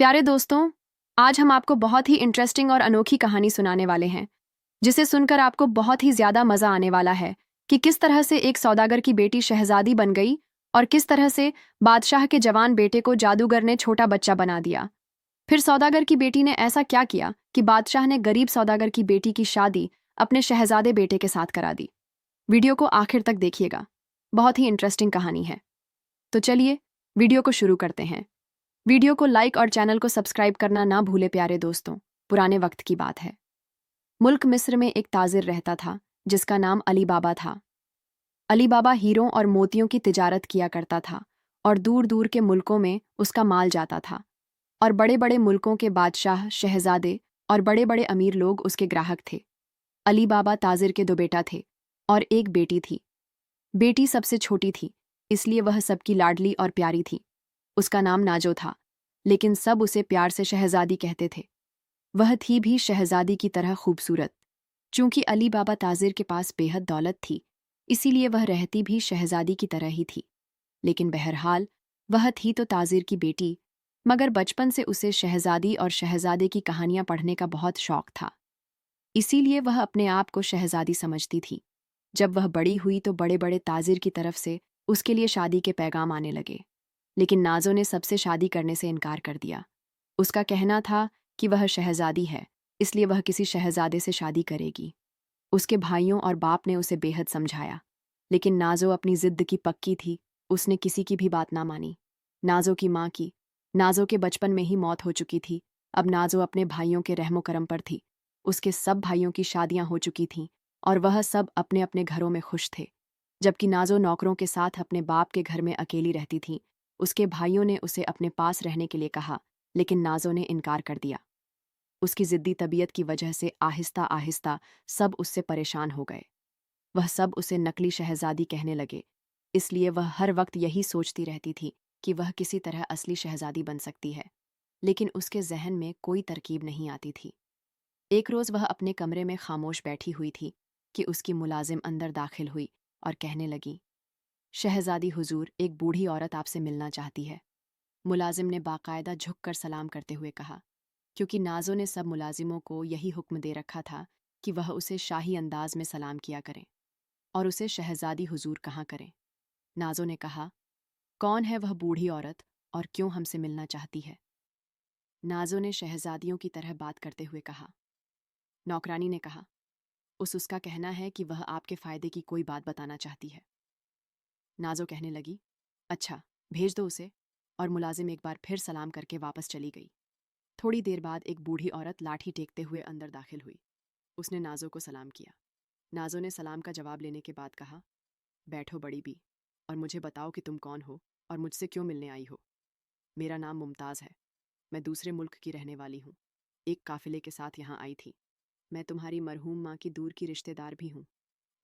प्यारे दोस्तों, आज हम आपको बहुत ही इंटरेस्टिंग और अनोखी कहानी सुनाने वाले हैं, जिसे सुनकर आपको बहुत ही ज्यादा मजा आने वाला है कि किस तरह से एक सौदागर की बेटी शहजादी बन गई और किस तरह से बादशाह के जवान बेटे को जादूगर ने छोटा बच्चा बना दिया। फिर सौदागर की बेटी ने ऐसा क्या किया कि बादशाह ने गरीब सौदागर की बेटी की शादी अपने शहजादे बेटे के साथ करा दी। वीडियो को आखिर तक देखिएगा, बहुत ही इंटरेस्टिंग कहानी है। तो चलिए वीडियो को शुरू करते हैं। वीडियो को लाइक और चैनल को सब्सक्राइब करना ना भूले प्यारे दोस्तों। पुराने वक्त की बात है। मुल्क मिस्र में एक ताजिर रहता था जिसका नाम अली बाबा था। अली बाबा हीरों और मोतियों की तिजारत किया करता था और दूर दूर के मुल्कों में उसका माल जाता था और बड़े बड़े मुल्कों के बादशाह, शहजादे और बड़े बड़े अमीर लोग उसके ग्राहक थे। अली बाबा ताजिर के दो बेटा थे और एक बेटी थी। बेटी सबसे छोटी थी, इसलिए वह सबकी लाडली और प्यारी थी। उसका नाम नाजो था, लेकिन सब उसे प्यार से शहजादी कहते थे। वह थी भी शहजादी की तरह खूबसूरत। चूंकि अली बाबा ताजिर के पास बेहद दौलत थी, इसीलिए वह रहती भी शहजादी की तरह ही थी। लेकिन बहरहाल वह थी तो ताजिर की बेटी, मगर बचपन से उसे शहजादी और शहजादे की कहानियां पढ़ने का बहुत शौक था। इसीलिए वह अपने आप को शहजादी समझती थी। जब वह बड़ी हुई तो बड़े बड़े ताजिर की तरफ से उसके लिए शादी के पैगाम आने लगे, लेकिन नाजो ने सबसे शादी करने से इनकार कर दिया। उसका कहना था कि वह शहजादी है, इसलिए वह किसी शहजादे से शादी करेगी। उसके भाइयों और बाप ने उसे बेहद समझाया, लेकिन नाजो अपनी जिद की पक्की थी। उसने किसी की भी बात ना मानी। नाजो की माँ की। नाजो के बचपन में ही मौत हो चुकी थी। अब नाजो अपने भाइयों के रहमो करम पर थी। उसके सब भाइयों की शादियां हो चुकी थीं और वह सब अपने अपने घरों में खुश थे, जबकि नाजो नौकरों के साथ अपने बाप के घर में अकेली रहती थी। उसके भाइयों ने उसे अपने पास रहने के लिए कहा, लेकिन नाजो ने इनकार कर दिया। उसकी जिद्दी तबीयत की वजह से आहिस्ता आहिस्ता सब उससे परेशान हो गए। वह सब उसे नकली शहजादी कहने लगे, इसलिए वह हर वक्त यही सोचती रहती थी कि वह किसी तरह असली शहजादी बन सकती है, लेकिन उसके जहन में कोई तरकीब नहीं आती थी। एक रोज़ वह अपने कमरे में खामोश बैठी हुई थी कि उसकी मुलाजिम अंदर दाखिल हुई और कहने लगी, शहजादी हुजूर, एक बूढ़ी औरत आपसे मिलना चाहती है। मुलाजिम ने बाकायदा झुककर सलाम करते हुए कहा, क्योंकि नाजो ने सब मुलाजिमों को यही हुक्म दे रखा था कि वह उसे शाही अंदाज में सलाम किया करें और उसे शहजादी हुजूर कहा करें। नाजो ने कहा, कौन है वह बूढ़ी औरत और क्यों हमसे मिलना चाहती है? नाजो ने शहजादियों की तरह बात करते हुए कहा। नौकरानी ने कहा, उसका कहना है कि वह आपके फ़ायदे की कोई बात बताना चाहती है। नाजो कहने लगी, अच्छा, भेज दो उसे। और मुलाजिम एक बार फिर सलाम करके वापस चली गई। थोड़ी देर बाद एक बूढ़ी औरत लाठी टेकते हुए अंदर दाखिल हुई। उसने नाजो को सलाम किया। नाजो ने सलाम का जवाब लेने के बाद कहा, बैठो बड़ी बी, और मुझे बताओ कि तुम कौन हो और मुझसे क्यों मिलने आई हो। मेरा नाम मुमताज़ है। मैं दूसरे मुल्क की रहने वाली हूँ। एक काफिले के साथ यहाँ आई थी। मैं तुम्हारी मरहूम माँ की दूर की रिश्तेदार भी हूँ।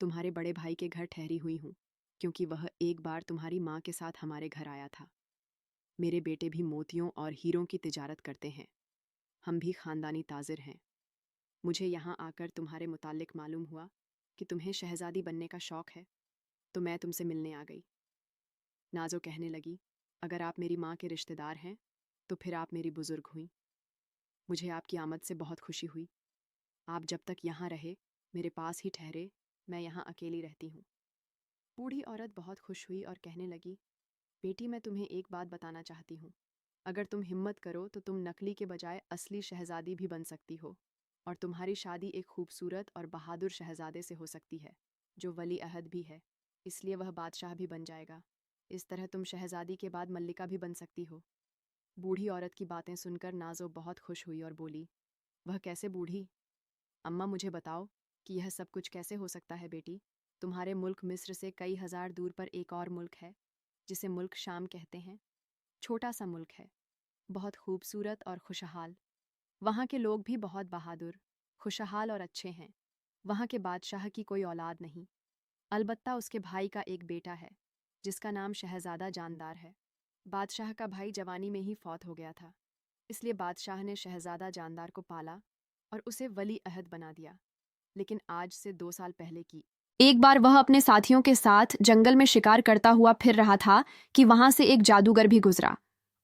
तुम्हारे बड़े भाई के घर ठहरी हुई हूँ, क्योंकि वह एक बार तुम्हारी माँ के साथ हमारे घर आया था। मेरे बेटे भी मोतियों और हीरों की तिजारत करते हैं। हम भी खानदानी ताजिर हैं। मुझे यहाँ आकर तुम्हारे मुतालिक मालूम हुआ कि तुम्हें शहजादी बनने का शौक है, तो मैं तुमसे मिलने आ गई। नाजो कहने लगी, अगर आप मेरी माँ के रिश्तेदार हैं तो फिर आप मेरी बुजुर्ग हुई। मुझे आपकी आमद से बहुत खुशी हुई। आप जब तक यहाँ रहे, मेरे पास ही ठहरे, मैं यहाँ अकेली रहती हूँ। बूढ़ी औरत बहुत खुश हुई और कहने लगी, बेटी, मैं तुम्हें एक बात बताना चाहती हूँ। अगर तुम हिम्मत करो तो तुम नकली के बजाय असली शहजादी भी बन सकती हो, और तुम्हारी शादी एक खूबसूरत और बहादुर शहजादे से हो सकती है, जो वली अहद भी है, इसलिए वह बादशाह भी बन जाएगा। इस तरह तुम शहजादी के बाद मल्लिका भी बन सकती हो। बूढ़ी औरत की बातें सुनकर नाजो बहुत खुश हुई और बोली, वह कैसे बूढ़ी? अम्मा, मुझे बताओ कि यह सब कुछ कैसे हो सकता है बेटी। तुम्हारे मुल्क मिस्र से कई हजार दूर पर एक और मुल्क है, जिसे मुल्क शाम कहते हैं। छोटा सा मुल्क है, बहुत खूबसूरत और खुशहाल। वहाँ के लोग भी बहुत बहादुर, खुशहाल और अच्छे हैं। वहाँ के बादशाह की कोई औलाद नहीं, अलबत्ता उसके भाई का एक बेटा है, जिसका नाम शहजादा जानदार है। बादशाह का भाई जवानी में ही फौत हो गया था, इसलिए बादशाह ने शहजादा जानदार को पाला और उसे वली अहद बना दिया। लेकिन आज से 2 साल पहले की एक बार वह अपने साथियों के साथ जंगल में शिकार करता हुआ फिर रहा था कि वहां से एक जादूगर भी गुजरा।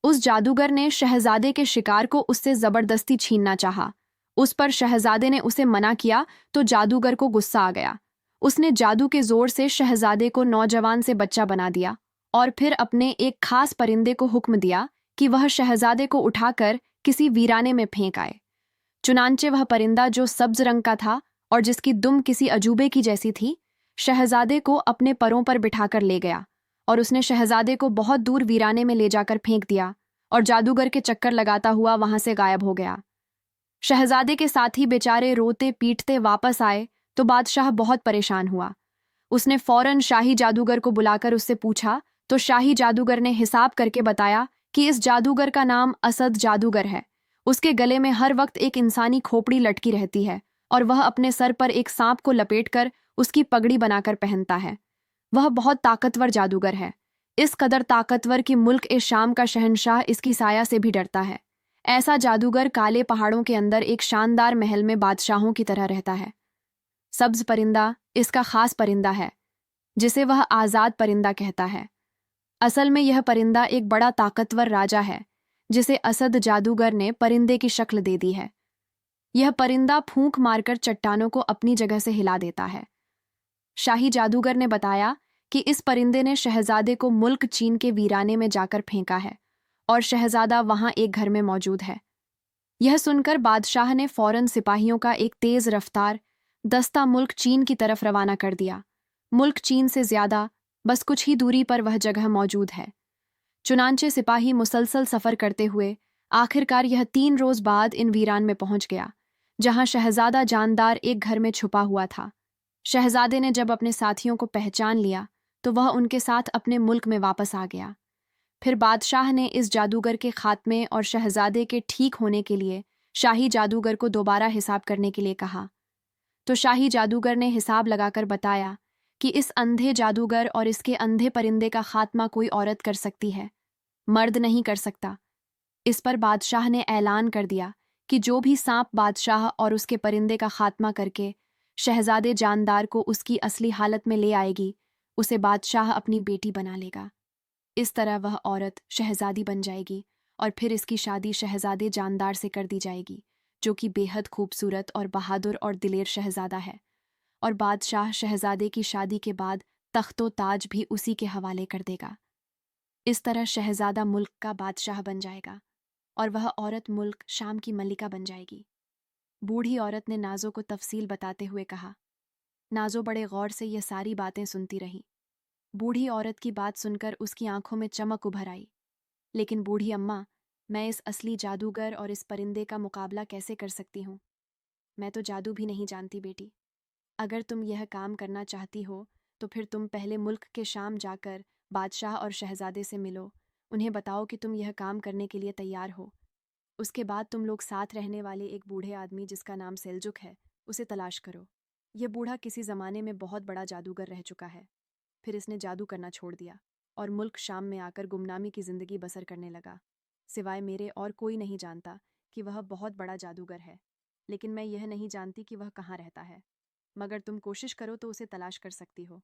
उस जादूगर ने शहजादे के शिकार को उससे जबरदस्ती छीनना चाहा। उस पर शहजादे ने उसे मना किया तो जादूगर को गुस्सा आ गया। उसने जादू के जोर से शहजादे को नौजवान से बच्चा बना दिया और फिर अपने एक खास परिंदे को हुक्म दिया कि वह शहजादे को उठाकर किसी वीराने में फेंक आए। चुनांचे वह परिंदा जो सब्ज रंग का था और जिसकी दुम किसी अजूबे की जैसी थी, शहजादे को अपने परों पर बिठाकर ले गया और उसने शहजादे को बहुत दूर वीराने में ले जाकर फेंक दिया और जादूगर के चक्कर लगाता हुआ वहां से गायब हो गया। शहजादे के साथी बेचारे रोते पीटते वापस आए तो बादशाह बहुत परेशान हुआ। उसने फौरन शाही जादूगर को बुलाकर उससे पूछा तो शाही जादूगर ने हिसाब करके बताया कि इस जादूगर का नाम असद जादूगर है। उसके गले में हर वक्त एक इंसानी खोपड़ी लटकी रहती है और वह अपने सर पर एक सांप को लपेटकर उसकी पगड़ी बनाकर पहनता है। वह बहुत ताकतवर जादूगर है, इस कदर ताकतवर कि मुल्क ए शाम का शहंशाह इसकी साया से भी डरता है। ऐसा जादूगर काले पहाड़ों के अंदर एक शानदार महल में बादशाहों की तरह रहता है। सब्ज परिंदा इसका खास परिंदा है, जिसे वह आज़ाद परिंदा कहता है। असल में यह परिंदा एक बड़ा ताकतवर राजा है, जिसे असद जादूगर ने परिंदे की शक्ल दे दी है। यह परिंदा फूंक मारकर चट्टानों को अपनी जगह से हिला देता है। शाही जादूगर ने बताया कि इस परिंदे ने शहजादे को मुल्क चीन के वीराने में जाकर फेंका है और शहजादा वहां एक घर में मौजूद है। यह सुनकर बादशाह ने फौरन सिपाहियों का एक तेज रफ्तार दस्ता मुल्क चीन की तरफ रवाना कर दिया। मुल्क चीन से ज्यादा बस कुछ ही दूरी पर वह जगह मौजूद है। चुनांचे सिपाही मुसलसल सफर करते हुए आखिरकार यह 3 रोज बाद इन वीरान में पहुंच गया, जहां शहजादा जानदार एक घर में छुपा हुआ था। शहजादे ने जब अपने साथियों को पहचान लिया तो वह उनके साथ अपने मुल्क में वापस आ गया। फिर बादशाह ने इस जादूगर के खात्मे और शहजादे के ठीक होने के लिए शाही जादूगर को दोबारा हिसाब करने के लिए कहा। तो शाही जादूगर ने हिसाब लगाकर बताया कि इस अंधे जादूगर और इसके अंधे परिंदे का खात्मा कोई औरत कर सकती है, मर्द नहीं कर सकता। इस पर बादशाह ने ऐलान कर दिया कि जो भी सांप बादशाह और उसके परिंदे का खात्मा करके शहजादे जानदार को उसकी असली हालत में ले आएगी, उसे बादशाह अपनी बेटी बना लेगा। इस तरह वह औरत शहजादी बन जाएगी और फिर इसकी शादी शहजादे जानदार से कर दी जाएगी, जो कि बेहद खूबसूरत और बहादुर और दिलेर शहजादा है। और बादशाह शहजादे की शादी के बाद तख्तो ताज भी उसी के हवाले कर देगा। इस तरह शहजादा मुल्क का बादशाह बन जाएगा और वह औरत मुल्क शाम की मलिका बन जाएगी। बूढ़ी औरत ने नाजो को तफसील बताते हुए कहा। नाजो बड़े गौर से यह सारी बातें सुनती रही। बूढ़ी औरत की बात सुनकर उसकी आंखों में चमक उभर आई। लेकिन बूढ़ी अम्मा, मैं इस असली जादूगर और इस परिंदे का मुकाबला कैसे कर सकती हूँ? मैं तो जादू भी नहीं जानती बेटी। अगर तुम यह काम करना चाहती हो तो फिर तुम पहले मुल्क के शाम जाकर बादशाह और शहजादे से मिलो, उन्हें बताओ कि तुम यह काम करने के लिए तैयार हो। उसके बाद तुम लोग साथ रहने वाले एक बूढ़े आदमी जिसका नाम सेल्जुक है, उसे तलाश करो। यह बूढ़ा किसी ज़माने में बहुत बड़ा जादूगर रह चुका है, फिर इसने जादू करना छोड़ दिया और मुल्क शाम में आकर गुमनामी की ज़िंदगी बसर करने लगा। सिवाय मेरे और कोई नहीं जानता कि वह बहुत बड़ा जादूगर है, लेकिन मैं यह नहीं जानती कि वह कहाँ रहता है। मगर तुम कोशिश करो तो उसे तलाश कर सकती हो।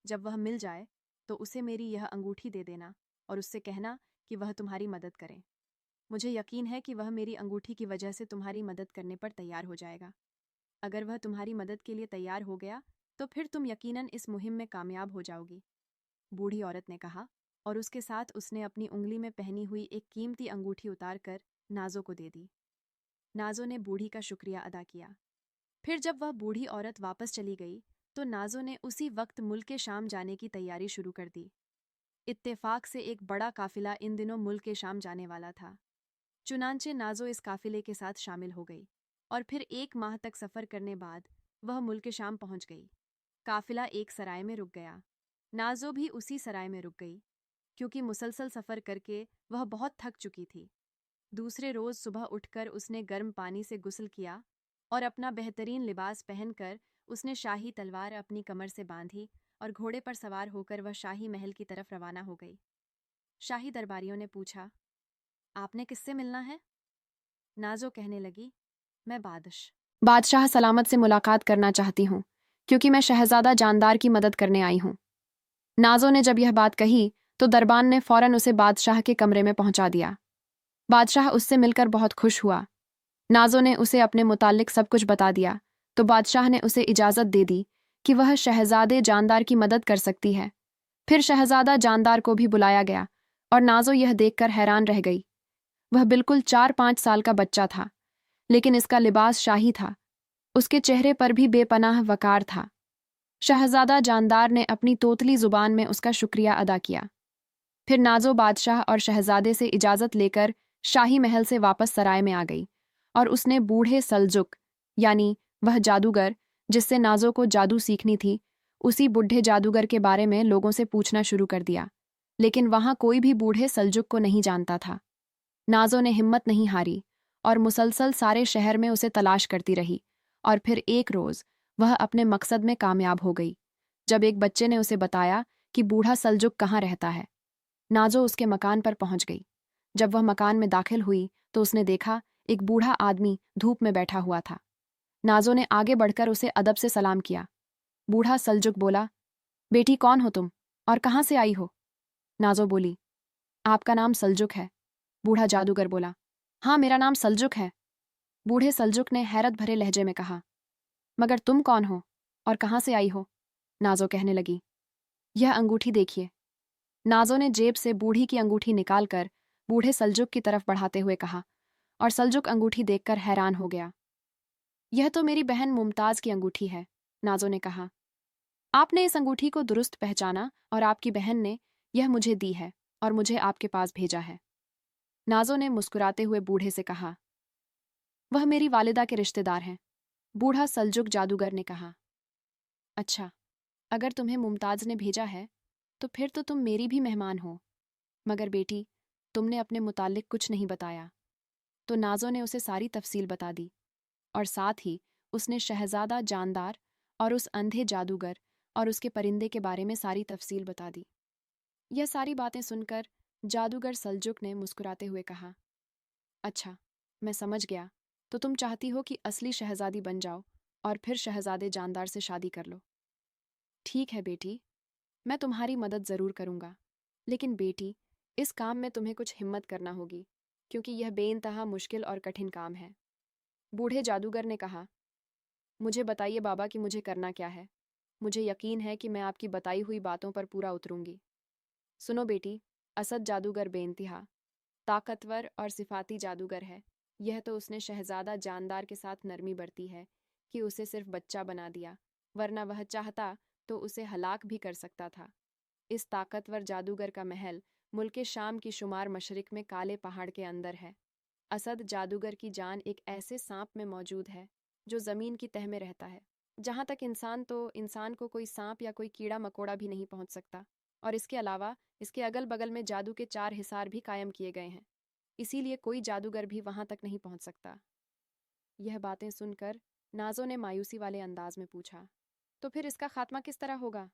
जब वह मिल जाए तो उसे मेरी यह अंगूठी दे देना और उससे कहना कि वह तुम्हारी मदद करे। मुझे यकीन है कि वह मेरी अंगूठी की वजह से तुम्हारी मदद करने पर तैयार हो जाएगा। अगर वह तुम्हारी मदद के लिए तैयार हो गया तो फिर तुम यकीनन इस मुहिम में कामयाब हो जाओगी, बूढ़ी औरत ने कहा, और उसके साथ उसने अपनी उंगली में पहनी हुई एक कीमती अंगूठी उतार कर नाजो को दे दी। नाजो ने बूढ़ी का शुक्रिया अदा किया। फिर जब वह बूढ़ी औरत वापस चली गई तो नाजो ने उसी वक्त मुल्क के शाम जाने की तैयारी शुरू कर दी। इत्तेफाक से एक बड़ा काफिला इन दिनों मुल्क के शाम जाने वाला था। चुनांचे नाजो इस काफिले के साथ शामिल हो गई और फिर 1 माह तक सफ़र करने बाद वह मुल्क के शाम पहुंच गई। काफिला एक सराय में रुक गया। नाजो भी उसी सराय में रुक गई, क्योंकि मुसलसल सफ़र करके वह बहुत थक चुकी थी। दूसरे रोज़ सुबह उठकर उसने गर्म पानी से गुस्ल किया और अपना बेहतरीन लिबास पहनकर उसने शाही तलवार अपनी कमर से बांधी और घोड़े पर सवार होकर वह शाही महल की तरफ रवाना हो गई। शाही दरबारियों ने पूछा, आपने किससे मिलना है? नाजो कहने लगी, मैं बादशाह सलामत से मुलाकात करना चाहती हूँ, क्योंकि मैं शहजादा जानदार की मदद करने आई हूँ। नाजो ने जब यह बात कही तो दरबान ने फौरन उसे बादशाह के कमरे में पहुंचा दिया। बादशाह उससे मिलकर बहुत खुश हुआ। नाजो ने उसे अपने मुतालिक सब कुछ बता दिया तो बादशाह ने उसे इजाज़त दे दी कि वह शहजादे जानदार की मदद कर सकती है। फिर शहजादा जानदार को भी बुलाया गया और नाजो यह देखकर हैरान रह गई। वह बिल्कुल 4-5 साल का बच्चा था, लेकिन इसका लिबास शाही था। उसके चेहरे पर भी बेपनाह वकार था। शहजादा जानदार ने अपनी तोतली जुबान में उसका शुक्रिया अदा किया। फिर नाजो बादशाह और शहजादे से इजाज़त लेकर शाही महल से वापस सराय में आ गई और उसने बूढ़े सल्जुक यानी वह जादूगर जिससे नाजो को जादू सीखनी थी, उसी बूढ़े जादूगर के बारे में लोगों से पूछना शुरू कर दिया। लेकिन वहां कोई भी बूढ़े सल्जुक को नहीं जानता था। नाजो ने हिम्मत नहीं हारी और मुसलसल सारे शहर में उसे तलाश करती रही और फिर एक रोज वह अपने मकसद में कामयाब हो गई, जब एक बच्चे ने उसे बताया कि बूढ़ा सल्जुक कहाँ रहता है। नाजो उसके मकान पर पहुंच गई। जब वह मकान में दाखिल हुई तो उसने देखा एक बूढ़ा आदमी धूप में बैठा हुआ था। नाजो ने आगे बढ़कर उसे अदब से सलाम किया। बूढ़ा सल्जुक बोला, बेटी कौन हो तुम और कहाँ से आई हो? नाजो बोली, आपका नाम सल्जुक है। बूढ़ा जादूगर बोला, हाँ मेरा नाम सल्जुक है। बूढ़े सल्जुक ने हैरत भरे लहजे में कहा, मगर तुम कौन हो और कहाँ से आई हो? नाजो कहने लगी, यह अंगूठी देखिए। नाजो ने जेब से बूढ़ी की अंगूठी निकालकर बूढ़े सल्जुक की तरफ बढ़ाते हुए कहा और सल्जुक अंगूठी देखकर हैरान हो गया। यह तो मेरी बहन मुमताज की अंगूठी है, नाजो ने कहा। आपने इस अंगूठी को दुरुस्त पहचाना और आपकी बहन ने यह मुझे दी है और मुझे आपके पास भेजा है। नाजो ने मुस्कुराते हुए बूढ़े से कहा, वह मेरी वालिदा के रिश्तेदार हैं। बूढ़ा सल्जुक जादूगर ने कहा, अच्छा, अगर तुम्हें मुमताज ने भेजा है तो फिर तो तुम मेरी भी मेहमान हो। मगर बेटी, तुमने अपने मुतालिक कुछ नहीं बताया। तो नाजो ने उसे सारी तफसील बता दी और साथ ही उसने शहजादा जानदार और उस अंधे जादूगर और उसके परिंदे के बारे में सारी तफसील बता दी। यह सारी बातें सुनकर जादूगर सल्जुक ने मुस्कुराते हुए कहा, अच्छा, मैं समझ गया। तो तुम चाहती हो कि असली शहजादी बन जाओ और फिर शहजादे जानदार से शादी कर लो। ठीक है बेटी, मैं तुम्हारी मदद ज़रूर करूँगा। लेकिन बेटी, इस काम में तुम्हें कुछ हिम्मत करना होगी, क्योंकि यह बेइंतहा मुश्किल और कठिन काम है। बूढ़े जादूगर ने कहा, मुझे बताइए बाबा कि मुझे करना क्या है। मुझे यकीन है कि मैं आपकी बताई हुई बातों पर पूरा उतरूंगी। सुनो बेटी, असद जादूगर बेइंतहा ताकतवर और सिफाती जादूगर है। यह तो उसने शहजादा जानदार के साथ नरमी बरती है कि उसे सिर्फ बच्चा बना दिया, वरना वह चाहता तो उसे हलाक भी कर सकता था। इस ताकतवर जादूगर का महल मुल्क शाम की शुमार मशरिक में काले पहाड़ के अंदर है। असद जादूगर की जान एक ऐसे सांप में मौजूद है जो जमीन की तह में रहता है। जहां तक इंसान को कोई सांप या कोई कीड़ा मकोड़ा भी नहीं पहुंच सकता। और इसके अलावा इसके अगल बगल में जादू के 4 हिसार भी कायम किए गए हैं। इसीलिए कोई जादूगर भी वहां तक नहीं पहुंच सकता। यह बातें सुनकर नाजो ने मायूसी वाले अंदाज में पूछा, तो फिर इसका खात्मा किस तरह होगा?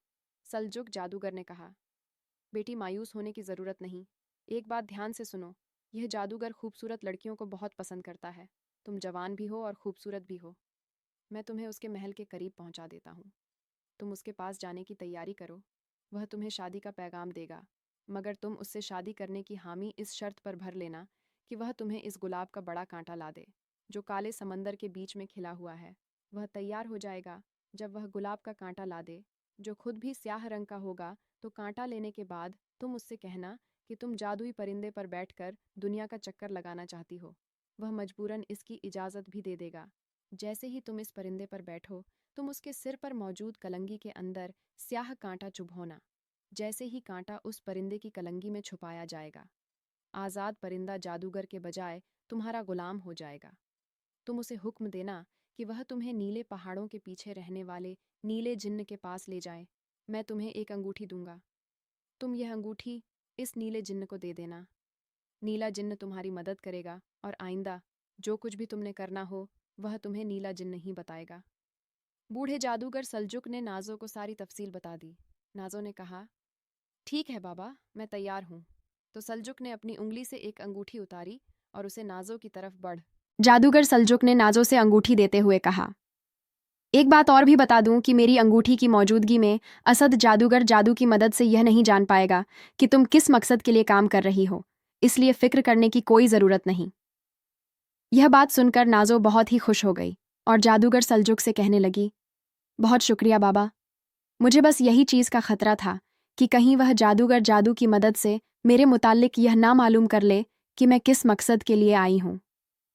सल्जुक जादूगर ने कहा, बेटी मायूस होने की जरूरत नहीं। एक बात ध्यान से सुनो, यह जादूगर खूबसूरत लड़कियों को बहुत पसंद करता है। तुम जवान भी हो और खूबसूरत भी हो। मैं तुम्हें उसके महल के करीब पहुंचा देता हूँ। तुम उसके पास जाने की तैयारी करो। वह तुम्हें शादी का पैगाम देगा, मगर तुम उससे शादी करने की हामी इस शर्त पर भर लेना कि वह तुम्हें इस गुलाब का बड़ा कांटा ला दे जो काले समंदर के बीच में खिला हुआ है। वह तैयार हो जाएगा जब वह गुलाब का कांटा ला दे, जो खुद भी स्याह रंग का होगा। तो कांटा लेने के बाद तुम उससे कहना कि तुम जादुई परिंदे पर बैठकर दुनिया का चक्कर लगाना चाहती हो। वह मजबूरन इसकी इजाज़त भी दे देगा। जैसे ही तुम इस परिंदे पर बैठो, तुम उसके सिर पर मौजूद कलंगी के अंदर स्याह कांटा चुभोना। जैसे ही कांटा उस परिंदे की कलंगी में छुपाया जाएगा, आज़ाद परिंदा जादूगर के बजाय तुम्हारा गुलाम हो जाएगा। तुम उसे हुक्म देना कि वह तुम्हें नीले पहाड़ों के पीछे रहने वाले नीले जिन्न के पास ले जाए। मैं तुम्हें एक अंगूठी दूंगा। तुम यह अंगूठी इस नीले जिन्न को दे देना। नीला जिन्न तुम्हारी मदद करेगा और आइंदा जो कुछ भी तुमने करना हो वह तुम्हें नीला जिन्न ही बताएगा। बूढ़े जादूगर सल्जुक ने नाजो को सारी तफसील बता दी। नाजो ने कहा, ठीक है बाबा, मैं तैयार हूँ। तो सल्जुक ने अपनी उंगली से एक अंगूठी उतारी और उसे नाजो की तरफ बढ़। जादूगर सल्जुक ने नाजो से अंगूठी देते हुए कहा, एक बात और भी बता दूं कि मेरी अंगूठी की मौजूदगी में असद जादूगर जादू की मदद से यह नहीं जान पाएगा कि तुम किस मकसद के लिए काम कर रही हो, इसलिए फिक्र करने की कोई ज़रूरत नहीं। यह बात सुनकर नाजो बहुत ही खुश हो गई और जादूगर सलजुक से कहने लगी, बहुत शुक्रिया बाबा। मुझे बस यही चीज़ का खतरा था कि कहीं वह जादूगर जादू की मदद से मेरे मुतालिक यह ना मालूम कर ले कि मैं किस मकसद के लिए आई हूँ।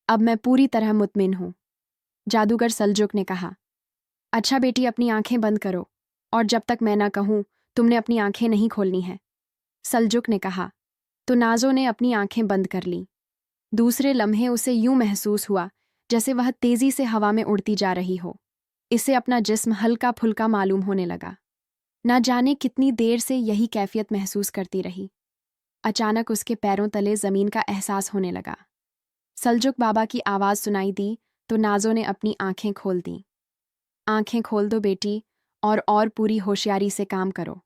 अब मैं पूरी तरह मुतमिन हूँ। जादूगर सलजुक ने कहा, अच्छा बेटी, अपनी आंखें बंद करो और जब तक मैं ना कहूँ तुमने अपनी आंखें नहीं खोलनी है। सलजुक ने कहा। तो नाजो ने अपनी आंखें बंद कर लीं। दूसरे लम्हे उसे यूं महसूस हुआ जैसे वह तेजी से हवा में उड़ती जा रही हो। इसे अपना जिस्म हल्का फुल्का मालूम होने लगा। ना जाने कितनी देर से यही कैफियत महसूस करती रही। अचानक उसके पैरों तले जमीन का एहसास होने लगा। सलजुक बाबा की आवाज सुनाई दी तो नाजो ने अपनी आंखें खोल दी। आंखें खोल दो बेटी, और पूरी होशियारी से काम करो।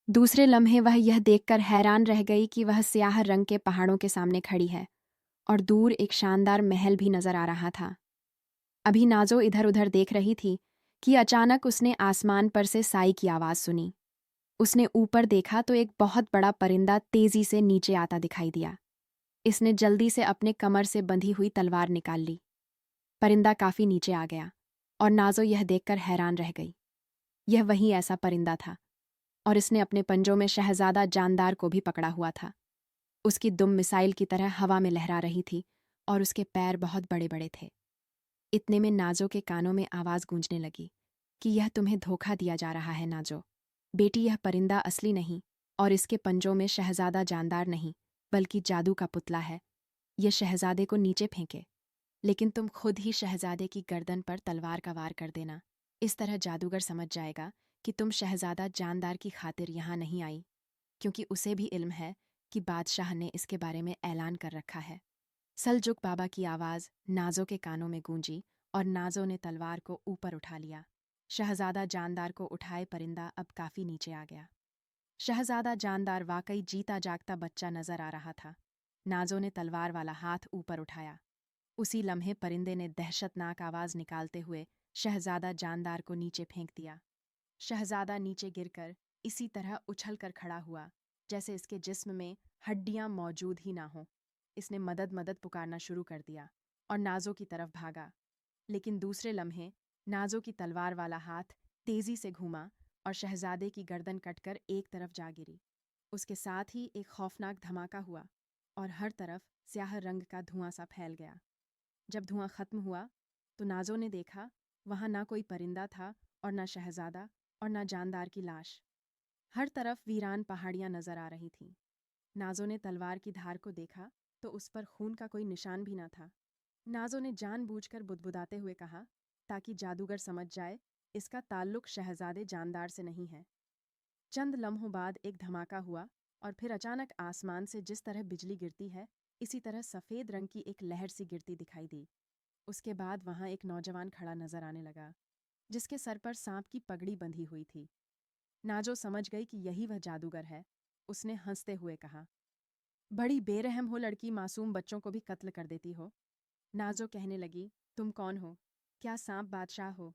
दूसरे लम्हे वह यह देखकर हैरान रह गई कि वह स्याह रंग के पहाड़ों के सामने खड़ी है और दूर एक शानदार महल भी नजर आ रहा था। अभी नाजो इधर उधर देख रही थी कि अचानक उसने आसमान पर से साई की आवाज सुनी। उसने ऊपर देखा तो एक बहुत बड़ा परिंदा तेजी से नीचे आता दिखाई दिया। इसने जल्दी से अपने कमर से बंधी हुई तलवार निकाल ली। परिंदा काफी नीचे आ गया और नाजो यह देखकर हैरान रह गई। यह वही ऐसा परिंदा था और इसने अपने पंजों में शहजादा जानदार को भी पकड़ा हुआ था। उसकी दुम मिसाइल की तरह हवा में लहरा रही थी और उसके पैर बहुत बड़े बड़े थे। इतने में नाजो के कानों में आवाज गूंजने लगी कि यह तुम्हें धोखा दिया जा रहा है नाजो। बेटी, यह परिंदा असली नहीं और इसके पंजों में शहजादा जानदार नहीं बल्कि जादू का पुतला है। यह शहजादे को नीचे फेंके, लेकिन तुम खुद ही शहजादे की गर्दन पर तलवार का वार कर देना। इस तरह जादूगर समझ जाएगा कि तुम शहजादा जानदार की खातिर यहाँ नहीं आई, क्योंकि उसे भी इल्म है कि बादशाह ने इसके बारे में ऐलान कर रखा है। सलजुक बाबा की आवाज नाजो के कानों में गूंजी और नाजो ने तलवार को ऊपर उठा लिया। शहजादा जानदार को उठाए परिंदा अब काफी नीचे आ गया। शहजादा जानदार वाकई जीता जागता बच्चा नजर आ रहा था। नाजो ने तलवार वाला हाथ ऊपर उठाया। उसी लम्हे परिंदे ने दहशतनाक आवाज निकालते हुए शहजादा जानदार को नीचे फेंक दिया। शहजादा नीचे गिरकर इसी तरह उछल कर खड़ा हुआ जैसे इसके जिस्म में हड्डियां मौजूद ही ना हो। इसने मदद मदद पुकारना शुरू कर दिया और नाजो की तरफ भागा। लेकिन दूसरे लम्हे नाजो की तलवार वाला हाथ तेजी से घूमा और शहजादे की गर्दन कटकर एक तरफ जा गिरी। उसके साथ ही एक खौफनाक धमाका हुआ और हर तरफ स्याह रंग का धुआं सा फैल गया। जब धुआं खत्म हुआ तो नाजो ने देखा वहां ना कोई परिंदा था और ना शहजादा और ना जानदार की लाश। हर तरफ वीरान पहाड़ियां नजर आ रही थीं। नाजो ने तलवार की धार को देखा तो उस पर खून का कोई निशान भी ना था। नाजो ने जानबूझकर बुदबुदाते हुए कहा, ताकि जादूगर समझ जाए इसका ताल्लुक शहजादे जानदार से नहीं है। चंद लम्हों बाद एक धमाका हुआ और फिर अचानक आसमान से जिस तरह बिजली गिरती है इसी तरह सफेद रंग की एक लहर सी गिरती दिखाई दी। उसके बाद वहां एक नौजवान खड़ा नजर आने लगा जिसके सर पर सांप की पगड़ी बंधी हुई थी। नाजो समझ गई कि यही वह जादूगर है। उसने हंसते हुए कहा, बड़ी बेरहम हो लड़की, मासूम बच्चों को भी कत्ल कर देती हो। नाजो कहने लगी, तुम कौन हो? क्या सांप बादशाह हो?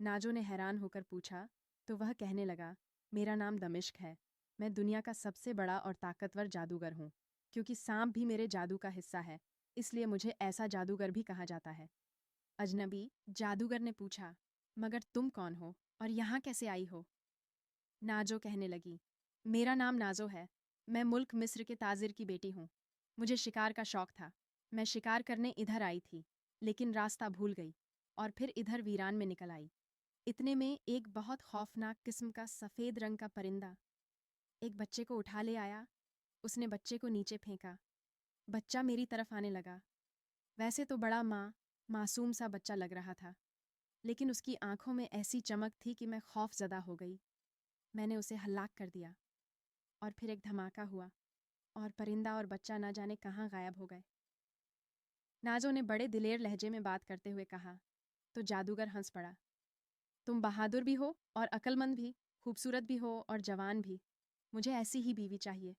नाजो ने हैरान होकर पूछा तो वह कहने लगा, मेरा नाम दमिश्क है। मैं दुनिया का सबसे बड़ा और ताकतवर जादूगर हूँ। क्योंकि सांप भी मेरे जादू का हिस्सा है, इसलिए मुझे ऐसा जादूगर भी कहा जाता है। अजनबी, जादूगर ने पूछा, मगर तुम कौन हो और यहाँ कैसे आई हो? नाजो कहने लगी, मेरा नाम नाजो है। मैं मुल्क मिस्र के ताजिर की बेटी हूँ। मुझे शिकार का शौक था। मैं शिकार करने इधर आई थी, लेकिन रास्ता भूल गई और फिर इधर वीरान में निकल आई। इतने में एक बहुत खौफनाक किस्म का सफ़ेद रंग का परिंदा एक बच्चे को उठा ले आया। उसने बच्चे को नीचे फेंका। बच्चा मेरी तरफ आने लगा। वैसे तो बड़ा मासूम सा बच्चा लग रहा था, लेकिन उसकी आंखों में ऐसी चमक थी कि मैं खौफजदा हो गई। मैंने उसे हलाक कर दिया और फिर एक धमाका हुआ और परिंदा और बच्चा न जाने कहाँ गायब हो गए। नाजो ने बड़े दिलेर लहजे में बात करते हुए कहा। तो जादूगर हंस पड़ा। तुम बहादुर भी हो और अक्लमंद भी, खूबसूरत भी हो और जवान भी। मुझे ऐसी ही बीवी चाहिए,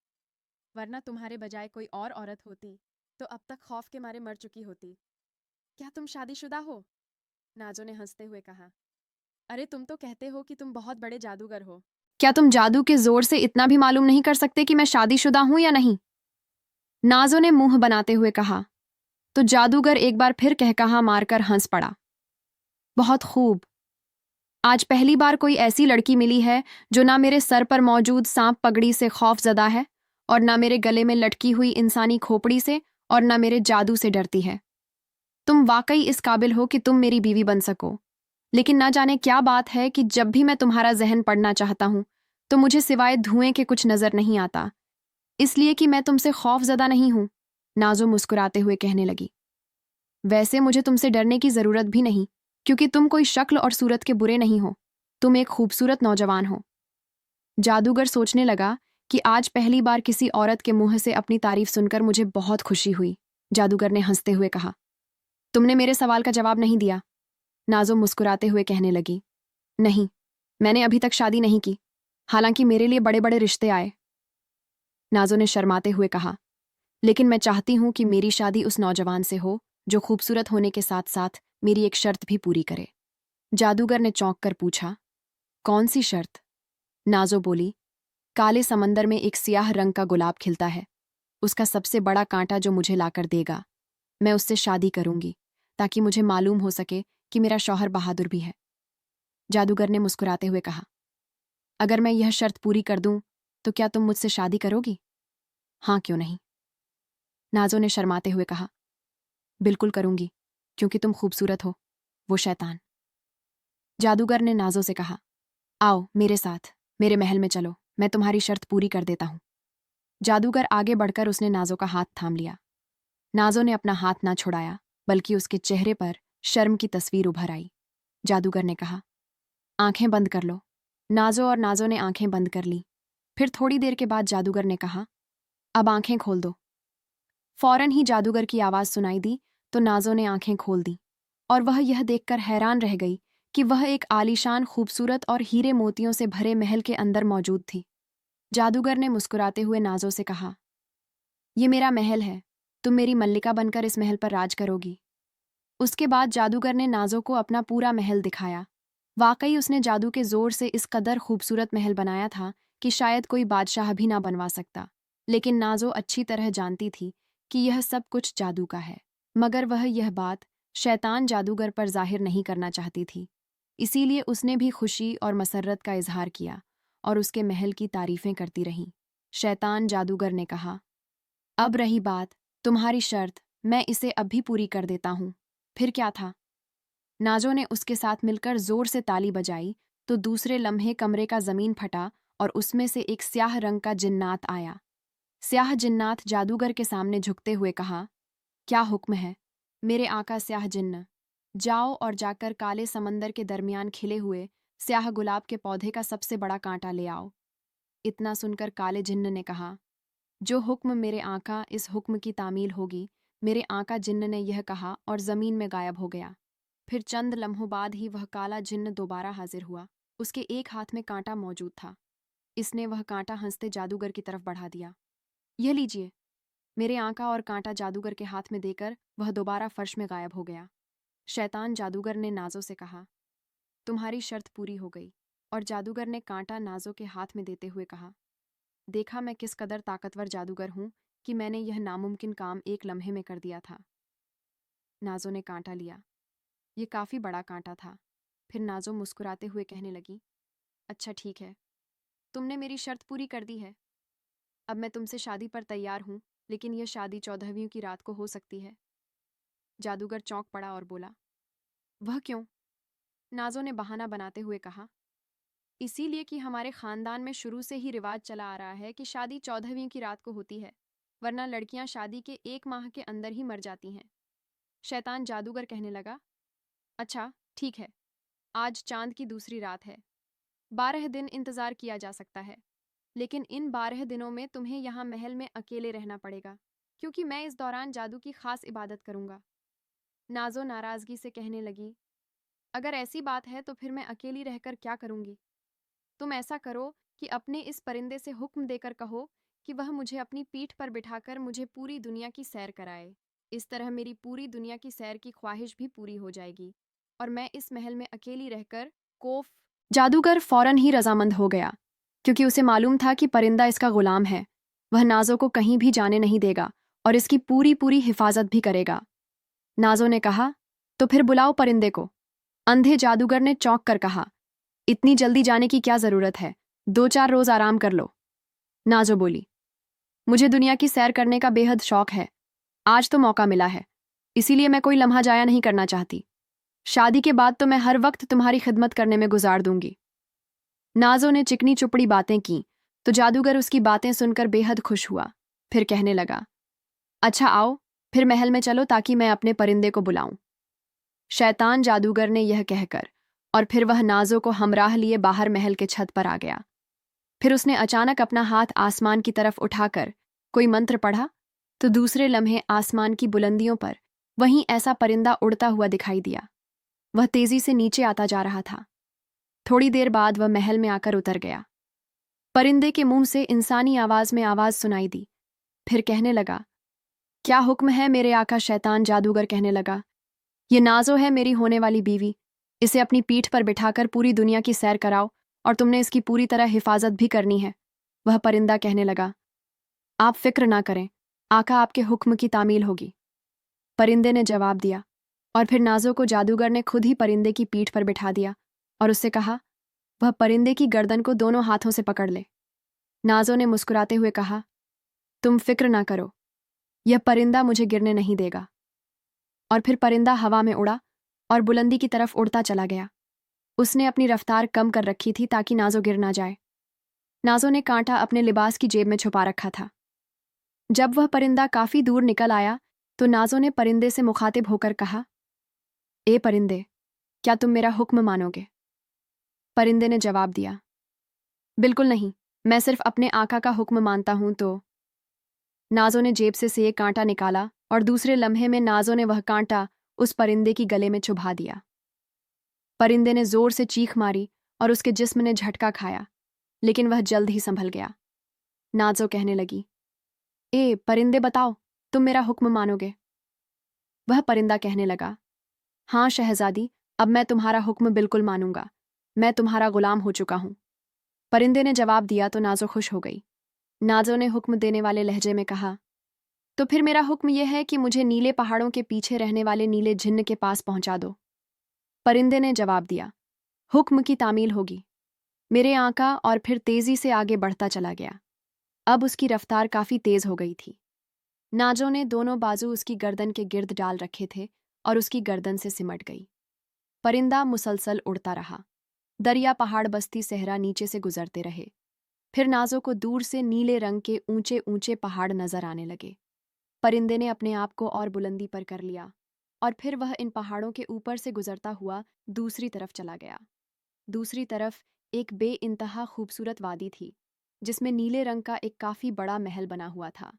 वरना तुम्हारे बजाय कोई और औरत होती तो अब तक खौफ के मारे मर चुकी होती। क्या तुम शादीशुदा हो? नाजो ने हंसते हुए कहा, अरे तुम तो कहते हो कि तुम बहुत बड़े जादूगर हो। क्या तुम जादू के जोर से इतना भी मालूम नहीं कर सकते कि मैं शादीशुदा हूं या नहीं? नाजो ने मुंह बनाते हुए कहा। तो जादूगर एक बार फिर कहकहा मारकर हंस पड़ा। बहुत खूब। आज पहली बार कोई ऐसी लड़की मिली है जो ना मेरे सर पर मौजूद सांप पगड़ी से खौफजदा है और ना मेरे गले में लटकी हुई इंसानी खोपड़ी से और ना मेरे जादू से डरती है। तुम वाकई इस काबिल हो कि तुम मेरी बीवी बन सको। लेकिन ना जाने क्या बात है कि जब भी मैं तुम्हारा जहन पढ़ना चाहता हूं तो मुझे सिवाय धुएं के कुछ नजर नहीं आता। इसलिए कि मैं तुमसे खौफजदा नहीं हूं, नाजो मुस्कुराते हुए कहने लगी। वैसे मुझे तुमसे डरने की जरूरत भी नहीं, क्योंकि तुम कोई शक्ल और सूरत के बुरे नहीं हो। तुम एक खूबसूरत नौजवान हो। जादूगर सोचने लगा कि आज पहली बार किसी औरत के मुंह से अपनी तारीफ सुनकर मुझे बहुत खुशी हुई। जादूगर ने हंसते हुए कहा, तुमने मेरे सवाल का जवाब नहीं दिया। नाजो मुस्कुराते हुए कहने लगी, नहीं, मैंने अभी तक शादी नहीं की, हालांकि मेरे लिए बड़े बड़े रिश्ते आए। नाजो ने शर्माते हुए कहा, लेकिन मैं चाहती हूं कि मेरी शादी उस नौजवान से हो जो खूबसूरत होने के साथ साथ मेरी एक शर्त भी पूरी करे। जादूगर ने चौंक कर पूछा, कौन सी शर्त? नाजो बोली, काले समंदर में एक सियाह रंग का गुलाब खिलता है, उसका सबसे बड़ा कांटा जो मुझे लाकर देगा, मैं उससे शादी करूंगी, ताकि मुझे मालूम हो सके कि मेरा शौहर बहादुर भी है। जादूगर ने मुस्कुराते हुए कहा, अगर मैं यह शर्त पूरी कर दूं तो क्या तुम मुझसे शादी करोगी? हाँ, क्यों नहीं? नाजो ने शर्माते हुए कहा, बिल्कुल करूंगी, क्योंकि तुम खूबसूरत हो। वो शैतान। जादूगर ने नाजो से कहा, आओ मेरे साथ, मेरे महल में चलो, मैं तुम्हारी शर्त पूरी कर देता हूं। जादूगर आगे बढ़कर उसने नाजो का हाथ थाम लिया। नाजो ने अपना हाथ ना छुड़ाया, बल्कि उसके चेहरे पर शर्म की तस्वीर उभर आई। जादूगर ने कहा, आंखें बंद कर लो। नाजो ने आंखें बंद कर ली। फिर थोड़ी देर के बाद जादूगर ने कहा, अब आंखें खोल दो। फौरन ही जादूगर की आवाज सुनाई दी तो नाजो ने आंखें खोल दी और वह यह देखकर हैरान रह गई कि वह एक आलीशान खूबसूरत और हीरे मोतियों से भरे महल के अंदर मौजूद थी। जादूगर ने मुस्कुराते हुए नाजो से कहा, ये मेरा महल है, तुम मेरी मल्लिका बनकर इस महल पर राज करोगी। उसके बाद जादूगर ने नाजो को अपना पूरा महल दिखाया। वाकई उसने जादू के जोर से इस कदर खूबसूरत महल बनाया था कि शायद कोई बादशाह भी ना बनवा सकता। लेकिन नाजो अच्छी तरह जानती थी कि यह सब कुछ जादू का है, मगर वह यह बात शैतान जादूगर पर जाहिर नहीं करना चाहती थी। इसीलिए उसने भी खुशी और मसर्रत का इजहार किया और उसके महल की तारीफें करती रही। शैतान जादूगर ने कहा, अब रही बात तुम्हारी शर्त, मैं इसे अब भी पूरी कर देता हूं। फिर क्या था? नाजो ने उसके साथ मिलकर जोर से ताली बजाई तो दूसरे लम्हे कमरे का जमीन फटा और उसमें से एक स्याह रंग का जिन्नात आया। स्याह जिन्नात जादूगर के सामने झुकते हुए कहा, क्या हुक्म है मेरे आका स्याह जिन्न? जाओ और जाकर काले समंदर के दरमियान खिले हुए स्याह गुलाब के पौधे का सबसे बड़ा कांटा ले आओ। इतना सुनकर काले जिन्न ने कहा, जो हुक्म मेरे आका, इस हुक्म की तामील होगी। मेरे आका जिन्न ने यह कहा और जमीन में गायब हो गया। फिर चंद लम्हों बाद ही वह काला जिन्न दोबारा हाजिर हुआ। उसके एक हाथ में कांटा मौजूद था। इसने वह कांटा हंसते जादूगर की तरफ बढ़ा दिया। यह लीजिए। मेरे आंका और कांटा जादूगर के हाथ में देकर वह दोबारा फर्श में गायब हो गया। शैतान जादूगर ने नाजो से कहा, तुम्हारी शर्त पूरी हो गई। और जादूगर ने कांटा नाजो के हाथ में देते हुए कहा, देखा मैं किस कदर ताकतवर जादूगर हूं कि मैंने यह नामुमकिन काम एक लम्हे में कर दिया था। नाजो ने कांटा लिया। ये काफी बड़ा कांटा था। फिर नाजो मुस्कुराते हुए कहने लगी, अच्छा ठीक है, तुमने मेरी शर्त पूरी कर दी है। अब मैं तुमसे शादी पर तैयार हूं, लेकिन यह शादी 14वीं की रात को हो सकती है। जादूगर चौंक पड़ा और बोला, वह क्यों? नाजो ने बहाना बनाते हुए कहा, इसीलिए कि हमारे खानदान में शुरू से ही रिवाज चला आ रहा है कि शादी 14वीं की रात को होती है, वरना लड़कियां शादी के 1 माह के अंदर ही मर जाती हैं। शैतान जादूगर कहने लगा, अच्छा ठीक है, आज चांद की दूसरी रात है, 12 दिन इंतजार किया जा सकता है, लेकिन इन 12 दिनों में तुम्हें यहाँ महल में अकेले रहना पड़ेगा, क्योंकि मैं इस दौरान जादू की खास इबादत करूंगा। नाजो नाराजगी से कहने लगी, अगर ऐसी बात है तो फिर मैं अकेली रहकर क्या करूंगी? तुम ऐसा करो कि अपने इस परिंदे से हुक्म देकर कहो कि वह मुझे अपनी पीठ पर बिठाकर मुझे पूरी दुनिया की सैर कराए। इस तरह मेरी पूरी दुनिया की सैर की ख्वाहिश भी पूरी हो जाएगी। और मैं इस महल में अकेली रहकर कोफ। जादूगर फौरन ही रजामंद हो गया, क्योंकि उसे मालूम था कि परिंदा इसका गुलाम है। वह नाजो को कहीं भी जाने नहीं देगा और इसकी पूरी पूरी हिफाजत भी करेगा। नाजो ने कहा, तो फिर बुलाओ परिंदे को। अंधे जादूगर ने चौंक कर कहा, इतनी जल्दी जाने की क्या जरूरत है, 2-4 रोज आराम कर लो। नाजो बोली, मुझे दुनिया की सैर करने का बेहद शौक है। आज तो मौका मिला है, इसीलिए मैं कोई लम्हा जाया नहीं करना चाहती। शादी के बाद तो मैं हर वक्त तुम्हारी खिदमत करने में गुजार दूंगी। नाजो ने चिकनी चुपड़ी बातें की तो जादूगर उसकी बातें सुनकर बेहद खुश हुआ। फिर कहने लगा, अच्छा आओ, फिर महल में चलो ताकि मैं अपने परिंदे को बुलाऊं। शैतान जादूगर ने यह कहकर और फिर वह नाजो को हमराह लिए बाहर महल के छत पर आ गया। फिर उसने अचानक अपना हाथ आसमान की तरफ उठाकर कोई मंत्र पढ़ा तो दूसरे लम्हे आसमान की बुलंदियों पर वहीं ऐसा परिंदा उड़ता हुआ दिखाई दिया। वह तेजी से नीचे आता जा रहा था। थोड़ी देर बाद वह महल में आकर उतर गया। परिंदे के मुंह से इंसानी आवाज में आवाज सुनाई दी। फिर कहने लगा, क्या हुक्म है मेरे आका? शैतान जादूगर कहने लगा, ये नाजो है, मेरी होने वाली बीवी। इसे अपनी पीठ पर बिठाकर पूरी दुनिया की सैर कराओ और तुमने इसकी पूरी तरह हिफाजत भी करनी है। वह परिंदा कहने लगा, आप फिक्र ना करें, आका आपके हुक्म की तामील होगी। परिंदे ने जवाब दिया और फिर नाजो को जादूगर ने खुद ही परिंदे की पीठ पर बिठा दिया और उससे कहा, वह परिंदे की गर्दन को दोनों हाथों से पकड़ ले। नाजो ने मुस्कुराते हुए कहा, तुम फिक्र ना करो, यह परिंदा मुझे गिरने नहीं देगा। और फिर परिंदा हवा में उड़ा और बुलंदी की तरफ उड़ता चला गया। उसने अपनी रफ्तार कम कर रखी थी ताकि नाजो गिर ना जाए। नाजो ने कांटा अपने लिबास की जेब में छुपा रखा था। जब वह परिंदा काफी दूर निकल आया तो नाजो ने परिंदे से मुखातिब होकर कहा, ए परिंदे, क्या तुम मेरा हुक्म मानोगे? परिंदे ने जवाब दिया, बिल्कुल नहीं, मैं सिर्फ अपने आका का हुक्म मानता हूं। तो नाजो ने जेब से एक कांटा निकाला और दूसरे लम्हे में नाजो ने वह कांटा उस परिंदे की गले में चुभा दिया। परिंदे ने जोर से चीख मारी और उसके जिस्म ने झटका खाया, लेकिन वह जल्द ही संभल गया। नाजो कहने लगी, ए परिंदे, बताओ, तुम मेरा हुक्म मानोगे? वह परिंदा कहने लगा, हाँ शहजादी, अब मैं तुम्हारा हुक्म बिल्कुल मानूंगा। मैं तुम्हारा गुलाम हो चुका हूं। परिंदे ने जवाब दिया तो नाजो खुश हो गई। नाजो ने हुक्म देने वाले लहजे में कहा, तो फिर मेरा हुक्म यह है कि मुझे नीले पहाड़ों के पीछे रहने वाले नीले जिन्न के पास पहुंचा दो। परिंदे ने जवाब दिया, हुक्म की तामील होगी मेरे आका। और फिर तेजी से आगे बढ़ता चला गया। अब उसकी रफ्तार काफी तेज हो गई थी। नाजो ने दोनों बाजू उसकी गर्दन के गिर्द डाल रखे थे और उसकी गर्दन से सिमट गई। परिंदा मुसलसल उड़ता रहा। दरिया, पहाड़, बस्ती, सहरा नीचे से गुजरते रहे। फिर नाजो को दूर से नीले रंग के ऊंचे ऊंचे पहाड़ नजर आने लगे। परिंदे ने अपने आप को और बुलंदी पर कर लिया और फिर वह इन पहाड़ों के ऊपर से गुजरता हुआ दूसरी तरफ चला गया। दूसरी तरफ एक बेइंतहा खूबसूरत वादी थी जिसमें नीले रंग का एक काफी बड़ा महल बना हुआ था।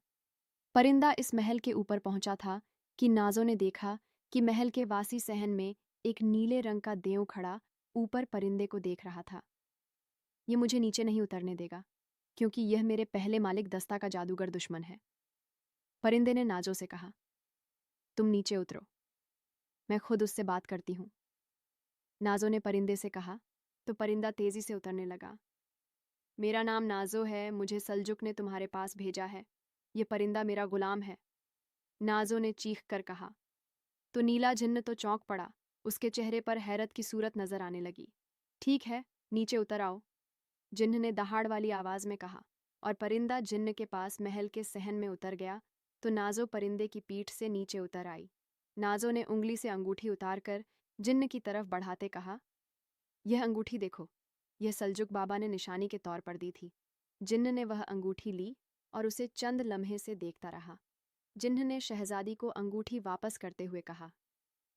परिंदा इस महल के ऊपर पहुंचा था कि नाजो ने देखा कि महल के वासी सहन में एक नीले रंग का देव खड़ा ऊपर परिंदे को देख रहा था। ये मुझे नीचे नहीं उतरने देगा, क्योंकि यह मेरे पहले मालिक दस्ता का जादूगर दुश्मन है। परिंदे ने नाजो से कहा, तुम नीचे उतरो, मैं खुद उससे बात करती हूँ। नाजो ने परिंदे से कहा तो परिंदा तेजी से उतरने लगा। मेरा नाम नाजो है, मुझे सल्जुक ने तुम्हारे पास भेजा है। ये परिंदा मेरा गुलाम है। नाजो ने चीख कर कहा तो नीला जिन्न तो चौंक पड़ा। उसके चेहरे पर हैरत की सूरत नजर आने लगी। ठीक है, नीचे उतर आओ, जिन्न ने दहाड़ वाली आवाज में कहा। और परिंदा जिन्न के पास महल के सहन में उतर गया तो नाजो परिंदे की पीठ से नीचे उतर आई। नाजो ने उंगली से अंगूठी उतारकर जिन्न की तरफ बढ़ाते कहा, यह अंगूठी देखो, यह सल्जुक बाबा ने निशानी के तौर पर दी थी। जिन्न ने वह अंगूठी ली और उसे चंद लम्हे से देखता रहा। जिन्न ने शहजादी को अंगूठी वापस करते हुए कहा,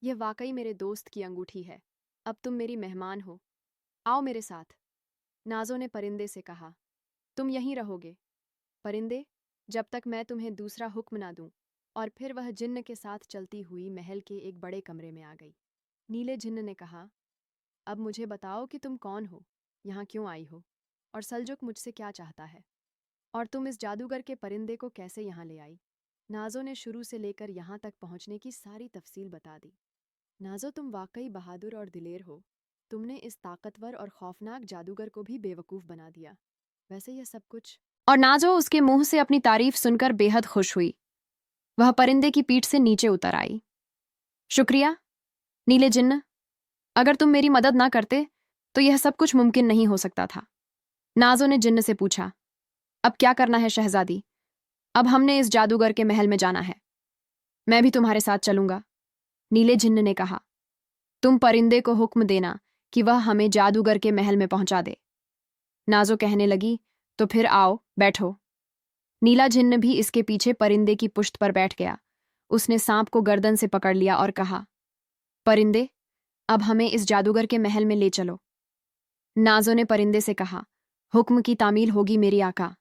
यह वाकई मेरे दोस्त की अंगूठी है। अब तुम मेरी मेहमान हो, आओ मेरे साथ। नाजो ने परिंदे से कहा, तुम यहीं रहोगे परिंदे, जब तक मैं तुम्हें दूसरा हुक्म ना दूं। और फिर वह जिन्न के साथ चलती हुई महल के एक बड़े कमरे में आ गई। नीले जिन्न ने कहा, अब मुझे बताओ कि तुम कौन हो, यहाँ क्यों आई हो, और सल्जुक मुझसे क्या चाहता है, और तुम इस जादूगर के परिंदे को कैसे यहाँ ले आई। नाजो ने शुरू से लेकर यहाँ तक पहुँचने की सारी तफसील बता दी। नाजो, तुम वाकई बहादुर और दिलेर हो। तुमने इस ताकतवर और खौफनाक जादूगर को भी बेवकूफ बना दिया। वैसे यह सब कुछ। और नाजो उसके मुंह से अपनी तारीफ सुनकर बेहद खुश हुई। वह परिंदे की पीठ से नीचे उतर आई। शुक्रिया, नीले जिन्न। अगर तुम मेरी मदद ना करते तो यह सब कुछ मुमकिन नहीं हो सकता था। नाजो ने जिन्न से पूछा, अब क्या करना है शहजादी? अब हमने इस जादूगर के महल में जाना है। मैं भी तुम्हारे साथ चलूंगा। नीले जिन्न ने कहा, तुम परिंदे को हुक्म देना कि वह हमें जादूगर के महल में पहुंचा दे। नाजो कहने लगी, तो फिर आओ, बैठो। नीला जिन्न भी इसके पीछे परिंदे की पुश्त पर बैठ गया। उसने सांप को गर्दन से पकड़ लिया और कहा, परिंदे, अब हमें इस जादूगर के महल में ले चलो। नाजो ने परिंदे से कहा, हुक्म की तामील होगी मेरी आका।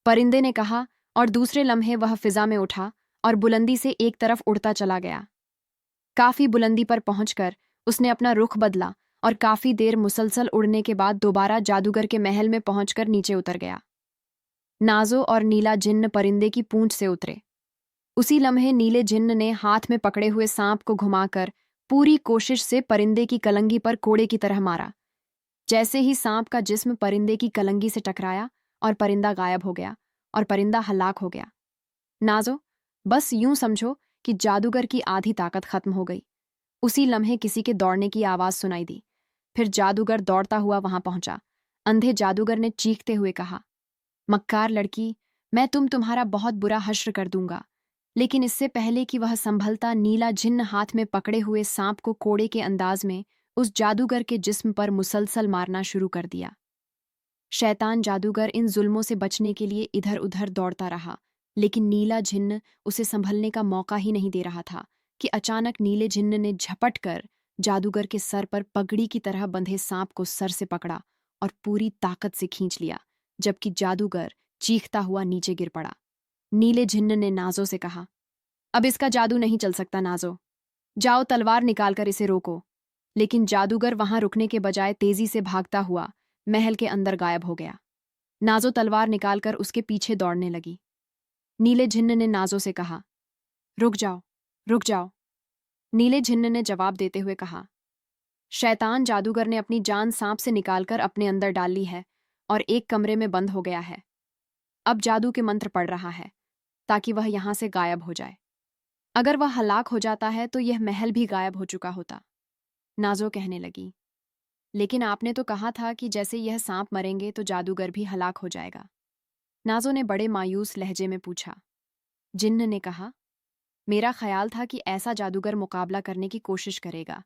परिंदे ने कहा, और दूसरे लम्हे वह फिजा में उठा और बुलंदी से एक तरफ उड़ता चला गया। काफी बुलंदी पर पहुंचकर उसने अपना रुख बदला और काफी देर मुसलसल उड़ने के बाद दोबारा जादूगर के महल में पहुंचकर नीचे उतर गया। नाजो और नीला जिन्न परिंदे की पूंछ से उतरे। उसी लम्हे नीले जिन्न ने हाथ में पकड़े हुए सांप को घुमाकर पूरी कोशिश से परिंदे की कलंगी पर कोड़े की तरह मारा। जैसे ही सांप का जिस्म परिंदे की कलंगी से टकराया और परिंदा गायब हो गया और परिंदा हलाक हो गया। नाजो, बस यूं समझो कि जादूगर की आधी ताकत खत्म हो गई। उसी लम्हे किसी के दौड़ने की आवाज सुनाई दी। फिर जादूगर दौड़ता हुआ वहां पहुंचा। अंधे जादूगर ने चीखते हुए कहा, मक्कार लड़की, मैं तुम्हारा बहुत बुरा हश्र कर दूंगा। लेकिन इससे पहले कि वह संभलता, नीला जिन्न हाथ में पकड़े हुए सांप को कोड़े के अंदाज में उस जादूगर के जिस्म पर मुसलसल मारना शुरू कर दिया। शैतान जादूगर इन जुल्मों से बचने के लिए इधर उधर दौड़ता रहा, लेकिन नीला जिन्न उसे संभलने का मौका ही नहीं दे रहा था कि अचानक नीले जिन्न ने झपट कर जादूगर के सर पर पगड़ी की तरह बंधे सांप को सर से पकड़ा और पूरी ताकत से खींच लिया, जबकि जादूगर चीखता हुआ नीचे गिर पड़ा। नीले जिन्न ने नाजो से कहा, अब इसका जादू नहीं चल सकता नाजो, जाओ तलवार निकालकर इसे रोको। लेकिन जादूगर वहां रुकने के बजाय तेजी से भागता हुआ महल के अंदर गायब हो गया। नाजो तलवार निकालकर उसके पीछे दौड़ने लगी। नीले जिन्न ने नाजो से कहा, रुक जाओ, रुक जाओ। नीले जिन्न ने जवाब देते हुए कहा, शैतान जादूगर ने अपनी जान सांप से निकालकर अपने अंदर डाल ली है और एक कमरे में बंद हो गया है। अब जादू के मंत्र पढ़ रहा है ताकि वह यहां से गायब हो जाए। अगर वह हलाक हो जाता है तो यह महल भी गायब हो चुका होता। नाजो कहने लगी, लेकिन आपने तो कहा था कि जैसे यह सांप मरेंगे तो जादूगर भी हलाक हो जाएगा। नाजो ने बड़े मायूस लहजे में पूछा। जिन्न ने कहा, मेरा ख्याल था कि ऐसा जादूगर मुकाबला करने की कोशिश करेगा,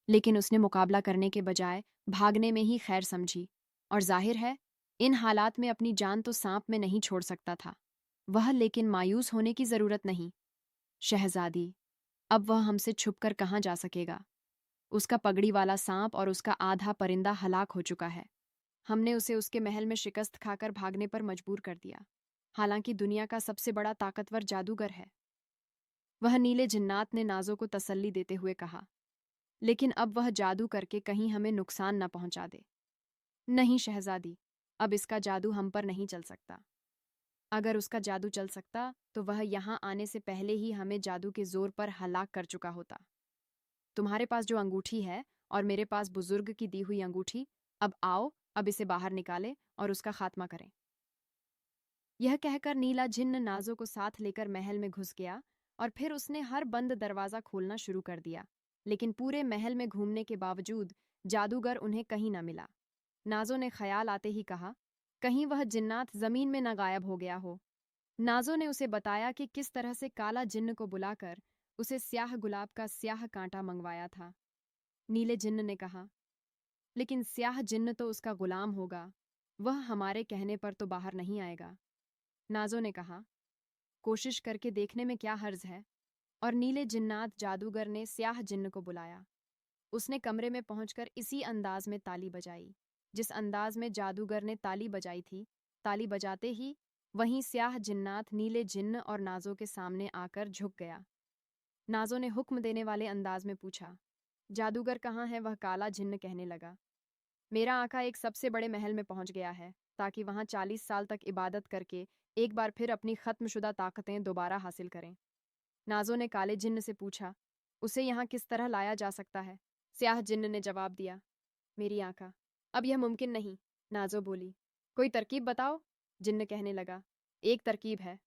लेकिन उसने मुकाबला करने के बजाय भागने में ही खैर समझी। और जाहिर है, इन हालात में अपनी जान तो सांप में नहीं छोड़ सकता था वह। लेकिन मायूस होने की जरूरत नहीं शहजादी, अब वह हमसे छुपकर कहाँ जा सकेगा। उसका पगड़ी वाला सांप और उसका आधा परिंदा हलाक हो चुका है। हमने उसे उसके महल में शिकस्त खाकर भागने पर मजबूर कर दिया, हालांकि दुनिया का सबसे बड़ा ताकतवर जादूगर है वह। नीले जिन्नात ने नाजो को तसल्ली देते हुए कहा, लेकिन अब वह जादू करके कहीं हमें नुकसान न पहुंचा दे। नहीं शहजादी, अब इसका जादू हम पर नहीं चल सकता। अगर उसका जादू चल सकता तो वह यहाँ आने से पहले ही हमें जादू के जोर पर हलाक कर चुका होता। तुम्हारे पास जो अंगूठी है और मेरे पास बुजुर्ग की दी हुई अंगूठी, अब आओ, अब इसे बाहर निकालें और उसका खात्मा करें। यह कहकर नीला जिन्न नाजो को साथ लेकर महल में घुस गया और फिर उसने हर बंद दरवाजा खोलना शुरू कर दिया। लेकिन पूरे महल में घूमने के बावजूद जादूगर उन्हें कहीं न मिला। नाजो ने ख्याल आते ही कहा, कहीं वह जिन्नात जमीन में न गायब हो गया हो। नाजो ने उसे बताया कि किस तरह से काला जिन्न को बुलाकर उसे स्याह गुलाब का स्याह कांटा मंगवाया था। नीले जिन्न ने कहा, लेकिन स्याह जिन्न तो उसका गुलाम होगा, वह हमारे कहने पर तो बाहर नहीं आएगा। नाजो ने कहा, कोशिश करके देखने में क्या हर्ज है। और नीले जिन्नात जादूगर ने स्याह जिन्न को बुलाया। उसने कमरे में पहुंचकर इसी अंदाज में ताली बजाई जिस अंदाज में जादूगर ने ताली बजाई थी। ताली बजाते ही वहीं स्याह जिन्नात नीले जिन्न और नाजो के सामने आकर झुक गया। नाजो ने हुक्म देने वाले अंदाज में पूछा, जादूगर कहाँ है? वह काला जिन्न कहने लगा, मेरा आका एक सबसे बड़े महल में पहुंच गया है ताकि वहां 40 साल तक इबादत करके एक बार फिर अपनी खत्मशुदा ताकतें दोबारा हासिल करें। नाजो ने काले जिन्न से पूछा, उसे यहाँ किस तरह लाया जा सकता है? स्याह जिन्न ने जवाब दिया। मेरी आंखा, अब यह मुमकिन नहीं, नाजो बोली। कोई तरकीब बताओ, जिन्न कहने लगा। एक तरकीब है,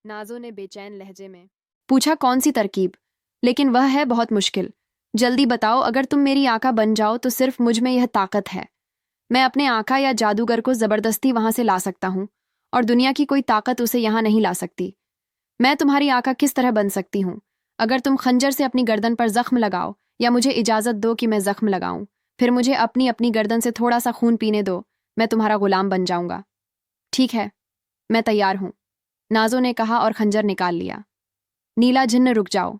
नाजो ने बेचैन लहजे में पूछा। कौन सी तरकीब? लेकिन वह है बहुत मुश्किल। जल्दी बताओ, अगर तुम मेरी आंखा बन जाओ तो सिर्फ मुझ में यह ताकत है। मैं अपने आंखा या जादूगर को जबरदस्ती वहां से ला सकता हूँ, और दुनिया की कोई ताकत उसे यहाँ नहीं ला सकती। मैं तुम्हारी आंखा किस तरह बन सकती हूँ? अगर तुम खंजर से अपनी गर्दन पर जख्म लगाओ, या मुझे इजाजत दो कि मैं जख्म लगाऊं, फिर मुझे अपनी अपनी गर्दन से थोड़ा सा खून पीने दो, मैं तुम्हारा गुलाम बन जाऊंगा। ठीक है, मैं तैयार हूं, नाजो ने कहा और खंजर निकाल लिया। नीला जिन्न, रुक जाओ।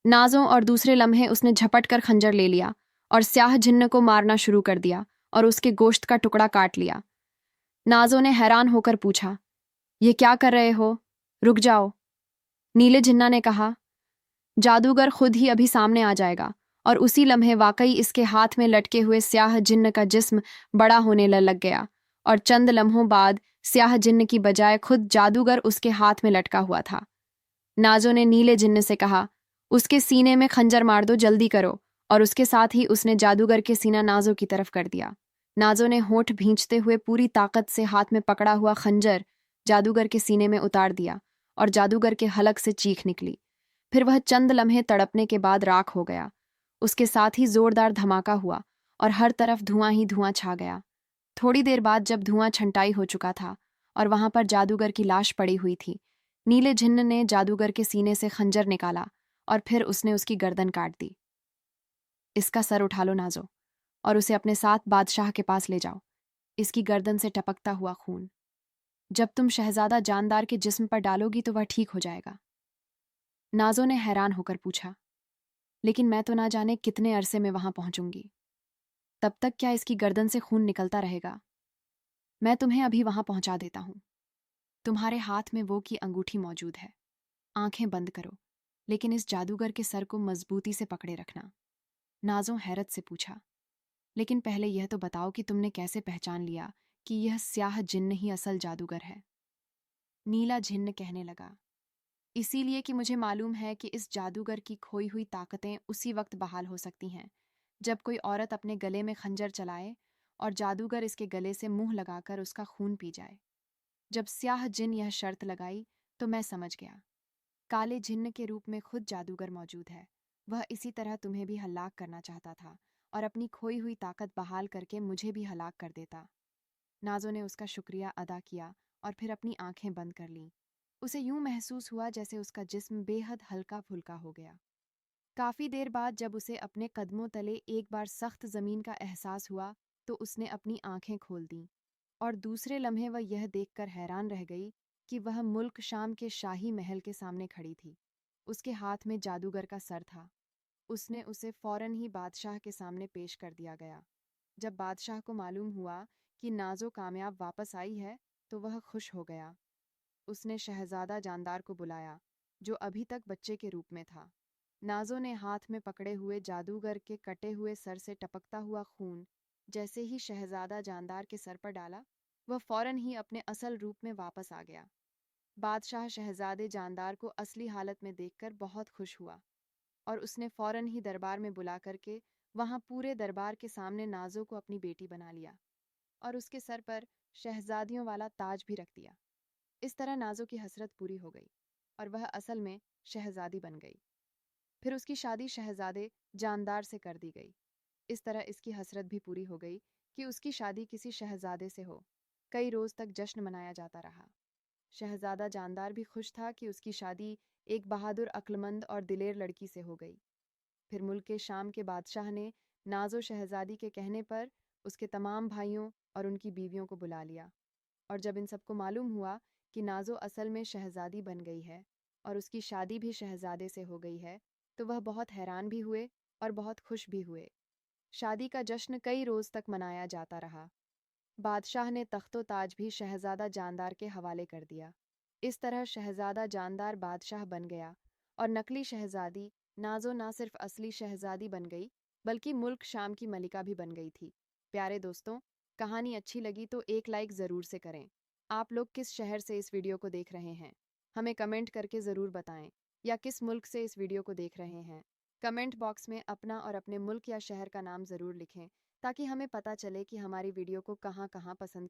नाजों और दूसरे लम्हे उसने झपट कर खंजर ले लिया और स्याह जिन्न को मारना शुरू कर दिया और उसके गोश्त का टुकड़ा काट लिया। नाजो ने हैरान होकर पूछा, ये क्या कर रहे हो? रुक जाओ, नीले जिन्ना ने कहा। जादूगर खुद ही अभी सामने आ जाएगा। और उसी लम्हे वाकई इसके हाथ में लटके हुए स्याह जिन्न का जिस्म बड़ा होने लग गया, और चंद लम्हों बाद स्याह जिन्न की बजाय खुद जादूगर उसके हाथ में लटका हुआ था। नाजो ने नीले जिन्न से कहा, उसके सीने में खंजर मार दो, जल्दी करो। और उसके साथ ही उसने जादूगर के सीना नाजो की तरफ कर दिया। नाजो ने होंठ भींचते हुए पूरी ताकत से हाथ में पकड़ा हुआ खंजर जादूगर के सीने में उतार दिया, और जादूगर के हलक से चीख निकली। फिर वह चंद लम्हे तड़पने के बाद राख हो गया। उसके साथ ही जोरदार धमाका हुआ और हर तरफ धुआं ही धुआं छा गया। थोड़ी देर बाद जब धुआं छंटाई हो चुका था और वहां पर जादूगर की लाश पड़ी हुई थी, नीले जिन्न ने जादूगर के सीने से खंजर निकाला और फिर उसने उसकी गर्दन काट दी। इसका सर उठा लो नाजो, और उसे अपने साथ बादशाह के पास ले जाओ। इसकी गर्दन से टपकता हुआ खून जब तुम शहजादा जानदार के जिस्म पर डालोगी तो वह ठीक हो जाएगा। नाजो ने हैरान होकर पूछा, लेकिन मैं तो ना जाने कितने अरसे में वहां पहुंचूंगी। तब तक क्या इसकी गर्दन से खून निकलता रहेगा? मैं तुम्हें अभी वहां पहुंचा देता हूं। तुम्हारे हाथ में वो की अंगूठी मौजूद है। आंखें बंद करो, लेकिन इस जादूगर के सर को मजबूती से पकड़े रखना। नाजो हैरत से पूछा, लेकिन पहले यह तो बताओ कि तुमने कैसे पहचान लिया कि यह स्याह जिन्न ही असल जादूगर है? नीला जिन्न कहने लगा, इसीलिए कि मुझे मालूम है कि इस जादूगर की खोई हुई ताकतें उसी वक्त बहाल हो सकती हैं जब कोई औरत अपने गले में खंजर चलाए और जादूगर इसके गले से मुंह लगाकर उसका खून पी जाए। जब स्याह जिन यह शर्त लगाई तो मैं समझ गया। काले जिन्न के रूप में खुद जादूगर मौजूद है। वह इसी तरह तुम्हें भी हलाक करना चाहता था और अपनी खोई हुई ताकत बहाल करके मुझे भी हलाक कर देता। नाजो ने उसका शुक्रिया अदा किया और फिर अपनी आंखें बंद कर लीं। उसे यूं महसूस हुआ जैसे उसका जिस्म बेहद हल्का फुल्का हो गया। काफी देर बाद जब उसे अपने कदमों तले एक बार सख्त जमीन का एहसास हुआ तो उसने अपनी आंखें खोल दीं, और दूसरे लम्हे वह यह देखकर हैरान रह गई कि वह मुल्क शाम के शाही महल के सामने खड़ी थी। उसके हाथ में जादूगर का सर था। उसने उसे फौरन ही बादशाह के सामने पेश कर दिया गया। जब बादशाह को मालूम हुआ कि नाजो कामयाब वापस आई है तो वह खुश हो गया। उसने शहजादा जानदार को बुलाया, जो अभी तक बच्चे के रूप में था। नाजो ने हाथ में पकड़े हुए जादूगर के कटे हुए सर से टपकता हुआ खून जैसे ही शहजादा जानदार के सर पर डाला, वह फौरन ही अपने असल रूप में वापस आ गया। बादशाह शहजादे जानदार को असली हालत में देखकर बहुत खुश हुआ, और उसने फौरन ही दरबार में बुला करके वहां पूरे दरबार के सामने नाजो को अपनी बेटी बना लिया और उसके सर पर शहजादियों वाला ताज भी रख दिया। इस तरह नाजो की हसरत पूरी हो गई और वह असल में शहजादी बन गई। फिर उसकी शादी शहजादे जानदार से कर दी गई। इस तरह इसकी हसरत भी पूरी हो गई कि उसकी शादी किसी शहजादे से हो। कई रोज तक जश्न मनाया जाता रहा। शहजादा जानदार भी खुश था कि उसकी शादी एक बहादुर, अक्लमंद और दिलेर लड़की से हो गई। फिर मुल्क के शाम के बादशाह ने नाजो शहजादी के कहने पर उसके तमाम भाइयों और उनकी बीवियों को बुला लिया, और जब इन सबको मालूम हुआ कि नाजो असल में शहजादी बन गई है और उसकी शादी भी शहजादे से हो गई है, तो वह बहुत हैरान भी हुए और बहुत खुश भी हुए। शादी का जश्न कई रोज तक मनाया जाता रहा। बादशाह ने तख्तो ताज भी शहजादा जानदार के हवाले कर दिया। इस तरह शहजादा जानदार बादशाह बन गया और नकली शहजादी नाजो ना सिर्फ असली शहजादी बन गई बल्कि मुल्क शाम की मलिका भी बन गई थी। प्यारे दोस्तों, कहानी अच्छी लगी तो एक लाइक ज़रूर से करें। आप लोग किस शहर से इस वीडियो को देख रहे हैं हमें कमेंट करके ज़रूर बताएं, या किस मुल्क से इस वीडियो को देख रहे हैं। कमेंट बॉक्स में अपना और अपने मुल्क या शहर का नाम ज़रूर लिखें ताकि हमें पता चले कि हमारी वीडियो को कहाँ कहाँ पसंद